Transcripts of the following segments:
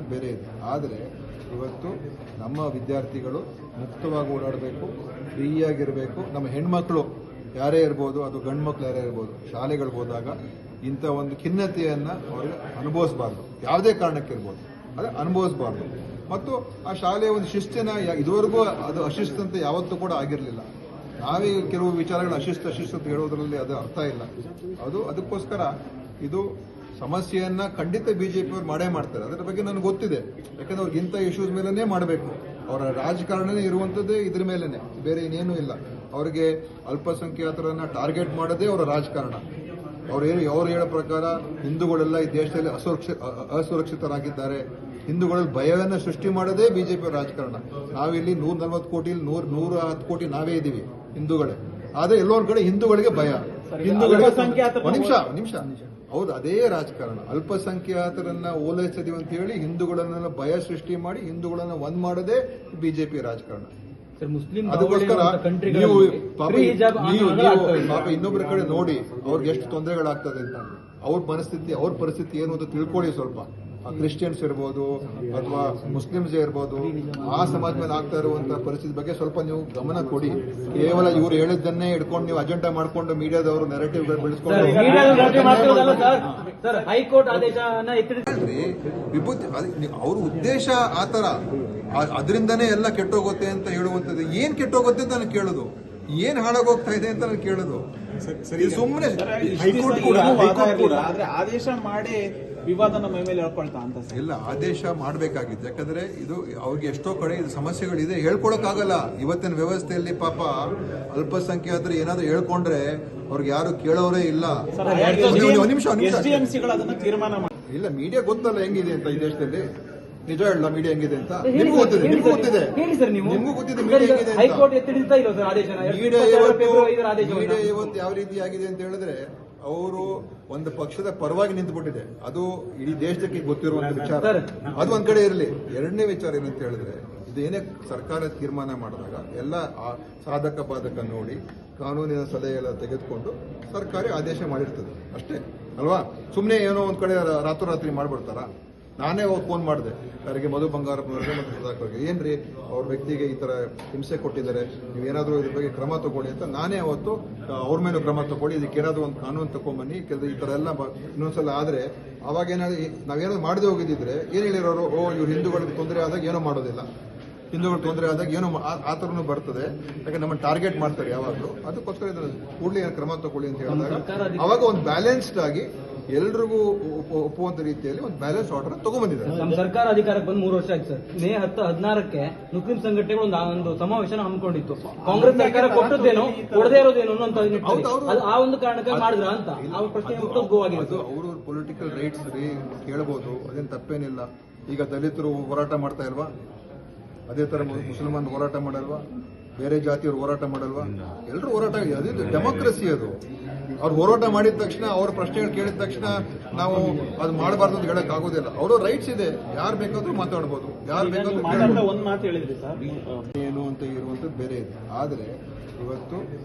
ಇರುವಂಥದ್ದು ಬೇರೆ ಇದೆ. ಆದರೆ ಇವತ್ತು ನಮ್ಮ ವಿದ್ಯಾರ್ಥಿಗಳು ಮುಕ್ತವಾಗಿ ಓಡಾಡಬೇಕು, ಫ್ರೀಯಾಗಿರಬೇಕು. ನಮ್ಮ ಹೆಣ್ಮಕ್ಳು ಯಾರೇ ಇರ್ಬೋದು, ಅದು ಗಂಡು ಮಕ್ಕಳು ಯಾರೇ ಇರ್ಬೋದು, ಶಾಲೆಗಳಿಗೆ ಹೋದಾಗ ಇಂಥ ಒಂದು ಖಿನ್ನತೆಯನ್ನು ಅವ್ರಿಗೆ ಅನುಭವಿಸಬಾರ್ದು. ಯಾವುದೇ ಕಾರಣಕ್ಕಿರ್ಬೋದು, ಅದೇ ಅನುಭವಿಸಬಾರ್ದು. ಮತ್ತು ಆ ಶಾಲೆಯ ಒಂದು ಶಿಸ್ತಿನ ಇದುವರೆಗೂ ಅದು ಅಶಿಸ್ತಂತೆ ಯಾವತ್ತೂ ಕೂಡ ಆಗಿರಲಿಲ್ಲ. ನಾವೇ ಕೆಲವು ವಿಚಾರಗಳು ಅಶಿಸ್ತು ಅಂತ ಹೇಳೋದ್ರಲ್ಲಿ ಅದು ಅರ್ಥ ಇಲ್ಲ. ಅದಕ್ಕೋಸ್ಕರ ಇದು ಸಮಸ್ಯೆಯನ್ನ ಖಂಡಿತ ಬಿಜೆಪಿಯವರು ಮಾಡೇ ಮಾಡ್ತಾರೆ. ಅದರ ಬಗ್ಗೆ ನನಗೆ ಗೊತ್ತಿದೆ. ಯಾಕಂದ್ರೆ ಅವ್ರಿಗೆ ಇಂಥ ಇಶ್ಯೂಸ್ ಮೇಲೇ ಮಾಡಬೇಕು. ಅವರ ರಾಜಕಾರಣನೇ ಇರುವಂಥದ್ದೇ ಇದ್ರ ಮೇಲೇನೆ, ಬೇರೆ ಇನ್ನೇನೂ ಇಲ್ಲ. ಅವರಿಗೆ ಅಲ್ಪಸಂಖ್ಯಾತರನ್ನ ಟಾರ್ಗೆಟ್ ಮಾಡೋದೇ ಅವರ ರಾಜಕಾರಣ. ಅವ್ರು ಹೇಳೋ ಪ್ರಕಾರ ಹಿಂದೂಗಳೆಲ್ಲ ಈ ದೇಶದಲ್ಲಿ ಅಸುರಕ್ಷಿತರಾಗಿದ್ದಾರೆ, ಹಿಂದೂಗಳಲ್ಲಿ ಭಯವನ್ನು ಸೃಷ್ಟಿ ಮಾಡೋದೇ ಬಿಜೆಪಿ ರಾಜಕಾರಣ. ನಾವಿಲ್ಲಿ 140 ಕೋಟಿ 110 ಕೋಟಿ ನಾವೇ ಇದ್ದೀವಿ ಹಿಂದೂಗಳೇ. ಆದ್ರೆ ಎಲ್ಲೊಂದ್ ಕಡೆ ಹಿಂದೂಗಳಿಗೆ ಭಯ. ನಿಮಿಷ ಹೌದು, ಅದೇ ರಾಜಕಾರಣ. ಅಲ್ಪಸಂಖ್ಯಾತರನ್ನ ಓಲೈಸಿದೀವಿ ಅಂತ ಹೇಳಿ ಹಿಂದೂಗಳನ್ನೆಲ್ಲ ಭಯ ಸೃಷ್ಟಿ ಮಾಡಿ ಹಿಂದೂಗಳನ್ನ ಒಂದ್ ಮಾಡೋದೇ ಬಿಜೆಪಿ ರಾಜಕಾರಣ. ಅದಕ್ಕೋಸ್ಕರ ನೀವು ಪಾಪ ಇನ್ನೊಬ್ಬರ ಕಡೆ ನೋಡಿ ಅವ್ರಿಗೆ ಎಷ್ಟು ತೊಂದರೆಗಳಾಗ್ತದೆ ಅಂತ. ಅವ್ರ ಮನಸ್ಥಿತಿ, ಅವ್ರ ಪರಿಸ್ಥಿತಿ ಏನು ಅಂತ ತಿಳ್ಕೊಳ್ಳಿ ಸ್ವಲ್ಪ. ಕ್ರಿಶ್ಚಿಯನ್ಸ್ ಇರ್ಬೋದು ಅಥವಾ ಮುಸ್ಲಿಮ್ಸ್ ಇರ್ಬೋದು, ಆ ಸಮಾಜ ಮೇಲೆ ಆಗ್ತಾ ಇರುವಂತಹ ಪರಿಸ್ಥಿತಿ ಬಗ್ಗೆ ಸ್ವಲ್ಪ ನೀವು ಗಮನ ಕೊಡಿ. ಕೇವಲ ಇವ್ರು ಹೇಳಿದ್ದನ್ನೇ ಹಿಡ್ಕೊಂಡು ನೀವು ಅಜೆಂಡಾ ಮಾಡ್ಕೊಂಡು ಮೀಡಿಯಾದವರು ನೆರೆಟಿವ್ ಬೆಳೆಸ್ಕೊಂಡು ಹೈಕೋರ್ಟ್ ಆದೇಶ ವಿಭೂತಿ ಅವ್ರ ಉದ್ದೇಶ ಆತರ, ಅದರಿಂದನೇ ಎಲ್ಲ ಕೆಟ್ಟೋಗುತ್ತೆ ಅಂತ ಹೇಳುವಂಥದ್ದು. ಏನ್ ಕೆಟ್ಟೋಗುತ್ತೆ ಅಂತ ನಾನು ಕೇಳೋದು, ಏನ್ ಹಾಳಾಗೋಗ್ತಾ ಇದೆ ಅಂತ ನಾನು ಕೇಳೋದು. ಸುಮ್ಮನೆ ಹೈಕೋರ್ಟ್ ಕೂಡ ಆದೇಶ ಮಾಡಿ ವಿವಾದ ನಮ್ಮ ಮೇಲೆ ಹೇಳ್ಕೊಳ್ತಾ ಅಂತ ಇಲ್ಲ, ಆದೇಶ ಮಾಡಬೇಕಾಗಿತ್ತು. ಯಾಕಂದ್ರೆ ಇದು ಅವ್ರಿಗೆ ಎಷ್ಟೋ ಕಡೆ ಇದು ಸಮಸ್ಯೆಗಳಿದೆ, ಹೇಳ್ಕೊಳಕ್ಕಾಗಲ್ಲ. ಇವತ್ತಿನ ವ್ಯವಸ್ಥೆಯಲ್ಲಿ ಪಾಪ ಅಲ್ಪಸಂಖ್ಯಾತರು ಏನಾದ್ರು ಹೇಳ್ಕೊಂಡ್ರೆ ಅವ್ರಿಗೆ ಯಾರು ಕೇಳೋರೇ ಇಲ್ಲ. ನಿಮಿಷ ಇಲ್ಲ, ಮೀಡಿಯಾ ಗೊತ್ತಲ್ಲ ಹೆಂಗಿದೆ ಅಂತ ಈ ದೇಶದಲ್ಲಿ. ನಿಜ ಹೇಳಲ್ಲ ಮೀಡಿಯಾ ಹೆಂಗಿದೆ ಅಂತ. ನಿಮ್ಗೂ ಗೊತ್ತಿದೆ, ನಿಮ್ಗೂ ಗೊತ್ತಿದೆ ಮೀಡಿಯಾ ಹೆಂಗಿದೆ ಅಂತ. ಮೀಡಿಯಾ ಇವತ್ತು ಯಾವ ರೀತಿ ಆಗಿದೆ ಅಂತ ಹೇಳಿದ್ರೆ, ಅವರು ಒಂದು ಪಕ್ಷದ ಪರವಾಗಿ ನಿಂತುಬಿಟ್ಟಿದೆ. ಅದು ಇಡೀ ದೇಶಕ್ಕೆ ಗೊತ್ತಿರುವಂತ ವಿಚಾರ. ಅದು ಒಂದ್ ಕಡೆ ಇರಲಿ. ಎರಡನೇ ವಿಚಾರ ಏನಂತ ಹೇಳಿದ್ರೆ, ಇದೇನೇ ಸರ್ಕಾರ ತೀರ್ಮಾನ ಮಾಡಿದಾಗ ಎಲ್ಲ ಸಾಧಕ ಬಾಧಕ ನೋಡಿ ಕಾನೂನಿನ ಸಲಹೆ ಎಲ್ಲ ತೆಗೆದುಕೊಂಡು ಸರ್ಕಾರ ಆದೇಶ ಮಾಡಿರ್ತದೆ ಅಷ್ಟೇ ಅಲ್ವಾ. ಸುಮ್ಮನೆ ಏನೋ ಒಂದ್ ಕಡೆ ರಾತ್ರೋರಾತ್ರಿ ಮಾಡ್ಬಿಡ್ತಾರ. ನಾನೇ ಅವ್ರು ಫೋನ್ ಮಾಡಿದೆ ಯಾರಿಗೆ, ಮಧು ಬಂಗಾರಪ್ಪನವ್ರಿಗೆ ಮತ್ತು ಸುಧಾಕರ್ಗೆ, ಏನ್ರಿ ಅವ್ರ ವ್ಯಕ್ತಿಗೆ ಈ ತರ ಹಿಂಸೆ ಕೊಟ್ಟಿದ್ದಾರೆ, ನೀವೇನಾದ್ರೂ ಇದ್ರ ಬಗ್ಗೆ ಕ್ರಮ ತಗೊಳ್ಳಿ ಅಂತ. ನಾನೇ ಅವತ್ತು ಅವ್ರ ಮೇಲೆ ಕ್ರಮ ತಗೊಳ್ಳಿ, ಇದಕ್ಕೆ ಏನಾದ್ರು ಒಂದು ಕಾನೂನು ತಗೊಂಬನ್ನಿ, ಈ ತರ ಎಲ್ಲ ಇನ್ನೊಂದ್ಸಲ ಆದ್ರೆ ಅವಾಗ ನಾವೇನಾದ್ರು ಮಾಡದೆ ಹೋಗಿದ್ರೆ ಏನ್ ಹೇಳಿರೋರು, ಇವ್ರು ಹಿಂದೂಗಳಿಗೆ ತೊಂದರೆ ಆದಾಗ ಏನೋ ಮಾಡೋದಿಲ್ಲ, ಹಿಂದೂಗಳು ತೊಂದರೆ ಆದಾಗ ಏನೋ ಆ ಥರನೂ ಬರ್ತದೆ. ಯಾಕಂದ್ರೆ ನಮ್ಮನ್ನು ಟಾರ್ಗೆಟ್ ಮಾಡ್ತಾರೆ ಯಾವಾಗಲೂ. ಅದಕ್ಕೋಸ್ಕರ ಇದನ್ನು ಕೂಡಲೇ ಕ್ರಮ ತಗೊಳ್ಳಿ ಅಂತ ಹೇಳಿದಾಗ ಅವಾಗ ಒಂದು ಬ್ಯಾಲೆನ್ಸ್ಡ್ ಆಗಿ ಎಲ್ರಿಗೂ ಒಪ್ಪುವಂತ ರೀತಿಯಲ್ಲಿ ಒಂದು ಬ್ಯಾಲೆನ್ಸ್ ಆರ್ಡರ್ ತಗೊಂಡ್ಬಂದಿದ್ದಾರೆ. ನಮ್ಮ ಸರ್ಕಾರ ಅಧಿಕಾರಕ್ಕೆ ಬಂದು 3 ವರ್ಷ ಆಯ್ತು ಸರ್. ಮೇ 10-16ಕ್ಕೆ ಮುಸ್ಲಿಂ ಸಂಘಟನೆಗಳು ಒಂದು ಸಮಾವೇಶನ ಹಮ್ಮಿಕೊಂಡಿತ್ತು. ಕಾಂಗ್ರೆಸ್ ಸರ್ಕಾರ ಕೊಟ್ಟದ್ದೇನೋ ಕೊಡದೇ ಇರೋದೇನೋ ಅಂತ ಆ ಒಂದು ಕಾರಣಕ್ಕೆ ಮಾಡಿದ್ರ ಅಂತ ಅವ್ರ ಪ್ರಶ್ನೆ ಗೋವಾಗಿದೆ. ಅವರು ಪೊಲಿಟಿಕಲ್ ರೈಟ್ಸ್ ರೀ, ಕೇಳಬಹುದು, ಅದೇನು ತಪ್ಪೇನಿಲ್ಲ. ಈಗ ದಲಿತರು ಹೋರಾಟ ಮಾಡ್ತಾ ಇಲ್ವಾ? ಅದೇ ತರ ಮುಸಲ್ಮಾನ್ ಹೋರಾಟ ಮಾಡಲ್ವಾ? ಬೇರೆ ಜಾತಿಯವರು ಹೋರಾಟ ಮಾಡಲ್ವಾ? ಎಲ್ಲರೂ ಹೋರಾಟ. ಅದು ಡೆಮೋಕ್ರಸಿ. ಅದು ಅವ್ರು ಹೋರಾಟ ಮಾಡಿದ ತಕ್ಷಣ, ಅವ್ರ ಪ್ರಶ್ನೆಗಳು ಕೇಳಿದ ತಕ್ಷಣ ನಾವು ಅದು ಮಾಡಬಾರ್ದು ಅಂತ ಹೇಳಕ್ ಆಗೋದಿಲ್ಲ. ಅವರು ರೈಟ್ಸ್ ಇದೆ, ಯಾರು ಬೇಕಾದ್ರೂ ಮಾತಾಡ್ಬೋದು, ಯಾರು ಬೇಕಾದ್ರೂ ಏನು ಅಂತ ಇರುವಂಥದ್ದು ಬೇರೆ ಇದೆ. ಆದರೆ ಇವತ್ತು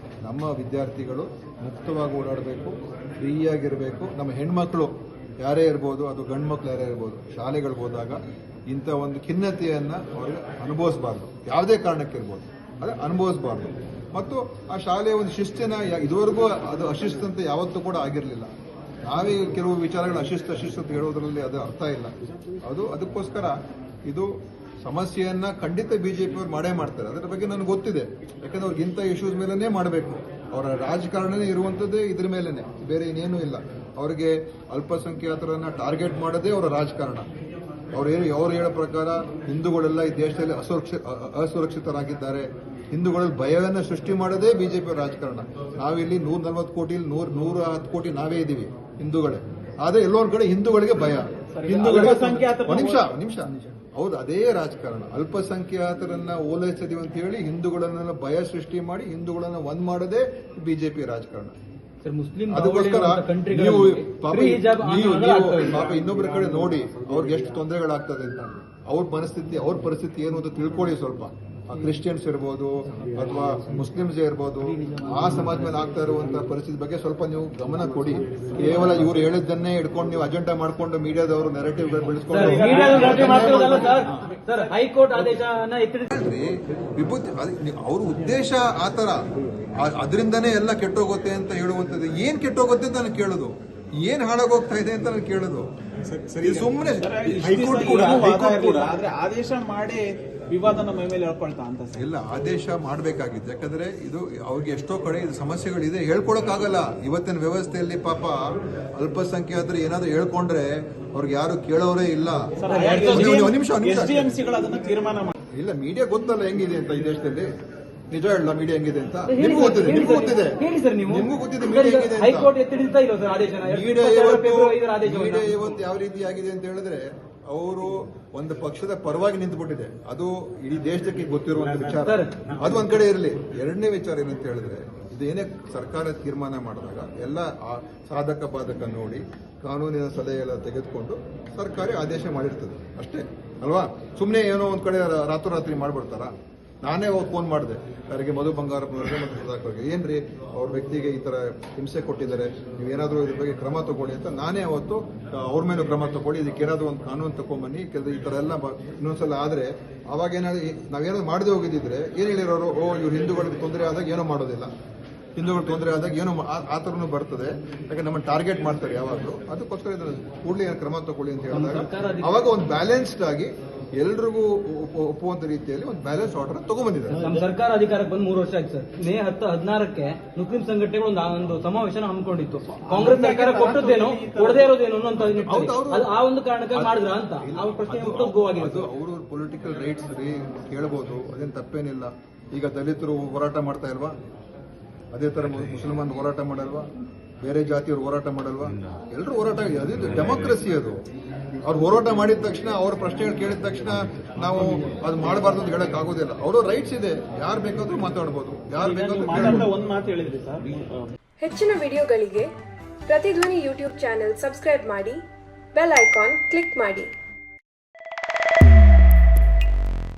ನಮ್ಮ ವಿದ್ಯಾರ್ಥಿಗಳು ಮುಕ್ತವಾಗಿ ಓಡಾಡಬೇಕು, ಫ್ರೀಯಾಗಿರಬೇಕು. ನಮ್ಮ ಹೆಣ್ಮಕ್ಳು ಯಾರೇ ಇರ್ಬೋದು, ಅದು ಗಂಡು ಮಕ್ಕಳು ಯಾರೇ ಇರ್ಬೋದು, ಶಾಲೆಗಳಿಗೆ ಹೋದಾಗ ಇಂಥ ಒಂದು ಖಿನ್ನತೆಯನ್ನು ಅವ್ರಿಗೆ ಅನುಭವಿಸಬಾರ್ದು. ಯಾವುದೇ ಕಾರಣಕ್ಕಿರ್ಬೋದು, ಅದೇ ಅನುಭವಿಸಬಾರ್ದು. ಮತ್ತು ಆ ಶಾಲೆಯ ಒಂದು ಶಿಸ್ತಿನ ಇದುವರೆಗೂ ಅದು ಅಶಿಸ್ತಂತೆ ಯಾವತ್ತೂ ಕೂಡ ಆಗಿರಲಿಲ್ಲ. ನಾವೇ ಕೆಲವು ವಿಚಾರಗಳು ಅಶಿಸ್ತು ಅಂತ ಹೇಳೋದ್ರಲ್ಲಿ ಅದು ಅರ್ಥ ಇಲ್ಲ. ಅದಕ್ಕೋಸ್ಕರ ಇದು ಸಮಸ್ಯೆಯನ್ನ ಖಂಡಿತ ಬಿಜೆಪಿಯವರು ಮಾಡೇ ಮಾಡ್ತಾರೆ. ಅದರ ಬಗ್ಗೆ ನನಗೆ ಗೊತ್ತಿದೆ. ಯಾಕಂದ್ರೆ ಅವ್ರಿಗೆ ಇಂಥ ಇಶ್ಯೂಸ್ ಮೇಲೇ ಮಾಡಬೇಕು. ಅವರ ರಾಜಕಾರಣನೇ ಇರುವಂಥದ್ದೇ ಇದ್ರ ಮೇಲೇನೆ, ಬೇರೆ ಇನ್ನೇನೂ ಇಲ್ಲ. ಅವರಿಗೆ ಅಲ್ಪಸಂಖ್ಯಾತರನ್ನ ಟಾರ್ಗೆಟ್ ಮಾಡೋದೇ ಅವರ ರಾಜಕಾರಣ. ಅವ್ರು ಹೇಳೋ ಪ್ರಕಾರ ಹಿಂದೂಗಳೆಲ್ಲ ಈ ದೇಶದಲ್ಲಿ ಅಸುರಕ್ಷಿತರಾಗಿದ್ದಾರೆ, ಹಿಂದೂಗಳಲ್ಲಿ ಭಯವನ್ನು ಸೃಷ್ಟಿ ಮಾಡೋದೇ ಬಿಜೆಪಿ ರಾಜಕಾರಣ. ನಾವಿಲ್ಲಿ 140 ಕೋಟಿ 110 ಕೋಟಿ ನಾವೇ ಇದ್ದೀವಿ ಹಿಂದೂಗಳೇ. ಆದ್ರೆ ಎಲ್ಲೊಂದ್ ಕಡೆ ಹಿಂದೂಗಳಿಗೆ ಭಯ. ನಿಮಿಷ ಹೌದು, ಅದೇ ರಾಜಕಾರಣ. ಅಲ್ಪಸಂಖ್ಯಾತರನ್ನ ಓಲೈಸಿದೀವಿ ಅಂತ ಹೇಳಿ ಹಿಂದೂಗಳನ್ನೆಲ್ಲ ಭಯ ಸೃಷ್ಟಿ ಮಾಡಿ ಹಿಂದೂಗಳನ್ನ ಒಂದ್ ಮಾಡೋದೇ ಬಿಜೆಪಿ ರಾಜಕಾರಣ. ಅದಕ್ಕೋಸ್ಕರ ನೀವು ಪಾಪ ಇನ್ನೊಬ್ಬರ ಕಡೆ ನೋಡಿ ಅವ್ರಿಗೆ ಎಷ್ಟು ತೊಂದರೆಗಳಾಗ್ತದೆ ಅಂತ. ಅವ್ರ ಮನಸ್ಥಿತಿ, ಅವ್ರ ಪರಿಸ್ಥಿತಿ ಏನು ಅಂತ ತಿಳ್ಕೊಳ್ಳಿ ಸ್ವಲ್ಪ. ಕ್ರಿಶ್ಚಿಯನ್ಸ್ ಇರ್ಬೋದು ಅಥವಾ ಮುಸ್ಲಿಮ್ಸ್ ಇರ್ಬೋದು, ಆ ಸಮಾಜ ಮೇಲೆ ಆಗ್ತಾ ಇರುವಂತಹ ಪರಿಸ್ಥಿತಿ ಬಗ್ಗೆ ಸ್ವಲ್ಪ ನೀವು ಗಮನ ಕೊಡಿ. ಕೇವಲ ಇವ್ರು ಹೇಳಿದ್ದನ್ನೇ ಇಟ್ಕೊಂಡು ನೀವು ಅಜೆಂಡಾ ಮಾಡ್ಕೊಂಡು ಮೀಡಿಯಾದವರು ನೆರೆಟಿವ್ ಬೆಳೆಸ್ಕೊಂಡು ಸರ್ ಹೈಕೋರ್ಟ್ ಆದೇಶನ ಎತ್ತಿಡಿದ್ರಿ ವಿಭೂತಿ ಅವ್ರ ಉದ್ದೇಶ ಆತರ, ಅದರಿಂದನೇ ಎಲ್ಲ ಕೆಟ್ಟೋಗುತ್ತೆ ಅಂತ ಹೇಳುವಂಥದ್ದು. ಏನ್ ಕೆಟ್ಟೋಗುತ್ತೆ ಅಂತ ನಾನು ಕೇಳೋದು, ಏನ್ ಹಾಳಾಗೋಗ್ತಾ ಇದೆ ಅಂತ ನಾನು ಕೇಳೋದು. ಸುಮ್ಮನೆ ಹೈಕೋರ್ಟ್ ಕೂಡ ಆದ್ರೆ ಆದೇಶ ಮಾಡಿ ವಿವಾದ ನಮ್ಮ ಮೇಲೆ ಹೇಳ್ಕೊಳ್ತಾ ಅಂತ ಸರ್. ಇಲ್ಲ, ಆದೇಶ ಮಾಡಬೇಕಾಗಿತ್ತು. ಯಾಕಂದ್ರೆ ಇದು ಅವ್ರಿಗೆ ಎಷ್ಟೋ ಕಡೆ ಇದು ಸಮಸ್ಯೆಗಳಿದೆ, ಹೇಳ್ಕೊಳಕ್ಕಾಗಲ್ಲ. ಇವತ್ತಿನ ವ್ಯವಸ್ಥೆಯಲ್ಲಿ ಪಾಪ ಅಲ್ಪಸಂಖ್ಯಾತರು ಏನಾದ್ರು ಹೇಳ್ಕೊಂಡ್ರೆ ಅವ್ರಿಗೆ ಯಾರು ಕೇಳೋರೇ ಇಲ್ಲ. ಒಂದ್ ನಿಮಿಷ SDMCಗಳು ಅದನ್ನ ತೀರ್ಮಾನ ಮಾಡಿ. ಇಲ್ಲ, ಮೀಡಿಯಾ ಗೊತ್ತಲ್ಲ ಹೆಂಗಿದೆ ಅಂತ ಈ ದೇಶದಲ್ಲಿ. ನಿಜ ಹೇಳ, ಮೀಡಿಯಾ ಹೆಂಗಿದೆ ಅಂತ ನಿಮ್ಗೂ ಗೊತ್ತಿದೆ, ನಿಮ್ಗೂ ಗೊತ್ತಿದೆ, ಹೇಳಿ ಸರ್ ನೀವು. ನಿಮ್ಗೂ ಗೊತ್ತಿದೆ ಮೀಡಿಯಾ ಹೆಂಗಿದೆ ಅಂತ. ಹೈಕೋರ್ಟ್ ಎತ್ತಿಡಿತಾ ಇಲ್ಲ ಸರ್ ಆದೇಶನ. ಮೀಡಿಯಾ ಇವತ್ತು ಯಾವ ರೀತಿ ಆಗಿದೆ ಅಂತ ಹೇಳಿದ್ರೆ, ಅವರು ಒಂದು ಪಕ್ಷದ ಪರವಾಗಿ ನಿಂತುಬಿಟ್ಟಿದೆ. ಅದು ಇಡೀ ದೇಶಕ್ಕೆ ಗೊತ್ತಿರುವಂತ ವಿಚಾರ. ಅದು ಒಂದ್ ಕಡೆ ಇರಲಿ. ಎರಡನೇ ವಿಚಾರ ಏನಂತ ಹೇಳಿದ್ರೆ, ಇದೇನೇ ಸರ್ಕಾರ ತೀರ್ಮಾನ ಮಾಡಿದಾಗ ಎಲ್ಲ ಸಾಧಕ ಬಾಧಕ ನೋಡಿ ಕಾನೂನಿನ ಸಲಹೆ ಎಲ್ಲ ತೆಗೆದುಕೊಂಡು ಸರ್ಕಾರ ಆದೇಶ ಮಾಡಿರ್ತದೆ ಅಷ್ಟೇ ಅಲ್ವಾ. ಸುಮ್ಮನೆ ಏನೋ ಒಂದ್ ಕಡೆ ರಾತ್ರೋರಾತ್ರಿ ಮಾಡ್ಬಿಡ್ತಾರ. ನಾನೇ ಫೋನ್ ಮಾಡಿದೆ ಯಾರಿಗೆ, ಮಧು ಬಂಗಾರಪ್ಪನವ್ರಿಗೆ ಮತ್ತು ಸುಧಾಕರ್ಗೆ, ಏನ್ರಿ ಅವ್ರ ವ್ಯಕ್ತಿಗೆ ಈ ತರ ಹಿಂಸೆ ಕೊಟ್ಟಿದ್ದಾರೆ, ನೀವೇನಾದ್ರೂ ಇದ್ರ ಬಗ್ಗೆ ಕ್ರಮ ತಗೊಳ್ಳಿ ಅಂತ. ನಾನೇ ಅವತ್ತು ಅವ್ರ ಮೇಲೆ ಕ್ರಮ ತಗೊಳ್ಳಿ, ಇದಕ್ಕೆ ಏನಾದ್ರು ಒಂದು ಕಾನೂನು ತಗೊಂಬನ್ನಿ, ಈ ತರ ಎಲ್ಲ ಇನ್ನೊಂದ್ಸಲ ಆದ್ರೆ ಅವಾಗ ನಾವೇನಾದ್ರು ಮಾಡದೆ ಹೋಗಿದ್ರೆ ಏನ್ ಹೇಳಿರೋರು, ಇವ್ರು ಹಿಂದೂಗಳಿಗೆ ತೊಂದರೆ ಆದಾಗ ಏನೋ ಮಾಡೋದಿಲ್ಲ, ಹಿಂದೂಗಳು ತೊಂದರೆ ಆದಾಗ ಏನೋ ಆ ಥರನೂ ಬರ್ತದೆ. ಯಾಕಂದ್ರೆ ನಮ್ಮನ್ನು ಟಾರ್ಗೆಟ್ ಮಾಡ್ತಾರೆ ಯಾವಾಗಲೂ. ಅದಕ್ಕೋಸ್ಕರ ಇದನ್ನು ಕೂಡಲೇ ಕ್ರಮ ತಗೊಳ್ಳಿ ಅಂತ ಹೇಳಿದಾಗ ಅವಾಗ ಒಂದು ಬ್ಯಾಲೆನ್ಸ್ಡ್ ಆಗಿ ಎಲ್ರಿಗೂ ಒಪ್ಪುವಂತ ರೀತಿಯಲ್ಲಿ ಒಂದು ಬ್ಯಾಲೆನ್ಸ್ ಆರ್ಡರ್ ತಗೊಂಡ್ಬಂದಿದ್ದಾರೆ. ನಮ್ಮ ಸರ್ಕಾರ ಅಧಿಕಾರಕ್ಕೆ ಬಂದು 3 ವರ್ಷ ಆಯ್ತು ಸರ್. ಮೇ 10-16ಕ್ಕೆ ಮುಸ್ಲಿಂ ಸಂಘಟನೆಗಳು ಒಂದು ಸಮಾವೇಶನ ಹಮ್ಮಿಕೊಂಡಿತ್ತು. ಕಾಂಗ್ರೆಸ್ ಸರ್ಕಾರ ಕೊಟ್ಟದ್ದೇನೋ ಕೊಡದೇ ಇರೋದೇನೋ ಅನ್ನೋ ಆ ಒಂದು ಕಾರಣಕ್ಕೆ ಮಾಡಿದ್ರ ಅಂತ ಆ ಪ್ರಶ್ನೆ ಹುಟ್ಟೋಗೋವಾಗಿತ್ತು. ಅವರು ಪೊಲಿಟಿಕಲ್ ರೈಟ್ಸ್ ರೀ, ಕೇಳಬಹುದು, ಅದೇನು ತಪ್ಪೇನಿಲ್ಲ. ಈಗ ದಲಿತರು ಹೋರಾಟ ಮಾಡ್ತಾ ಇಲ್ವಾ, ಅದೇ ತರ ಮುಸಲ್ಮಾನ್ ಹೋರಾಟ ಮಾಡಲ್ವಾ, ಬೇರೆ ಜಾತಿಯವರು ಹೋರಾಟ ಮಾಡಲ್ವಾ, ಎಲ್ಲರೂ ಹೋರಾಟ ಇದೆ. ಅದು ಡೆಮೋಕ್ರಸಿ. ಅದು ಅವ್ರು ಹೋರಾಟ ಮಾಡಿದ ತಕ್ಷಣ, ಅವ್ರ ಪ್ರಶ್ನೆಗಳು ಕೇಳಿದ ತಕ್ಷಣ ನಾವು ಅದು ಮಾಡಬಾರ್ದು ಅಂತ ಹೇಳಕ್ ಆಗೋದಿಲ್ಲ. ಅವರು ರೈಟ್ಸ್ ಇದೆ, ಯಾರು ಬೇಕಾದ್ರೂ ಮಾತಾಡ್ಬೋದು, ಯಾರು ಬೇಕಾದ್ರೂ. ಒಂದು ಮಾತು ಹೇಳಿದ್ರಿ ಸರ್. ಹೆಚ್ಚಿನ ವಿಡಿಯೋಗಳಿಗೆ ಪ್ರತಿಧ್ವನಿ ಯೂಟ್ಯೂಬ್ ಚಾನೆಲ್ ಸಬ್ಸ್ಕ್ರೈಬ್ ಮಾಡಿ, ಬೆಲ್ ಐಕಾನ್ ಕ್ಲಿಕ್ ಮಾಡಿ.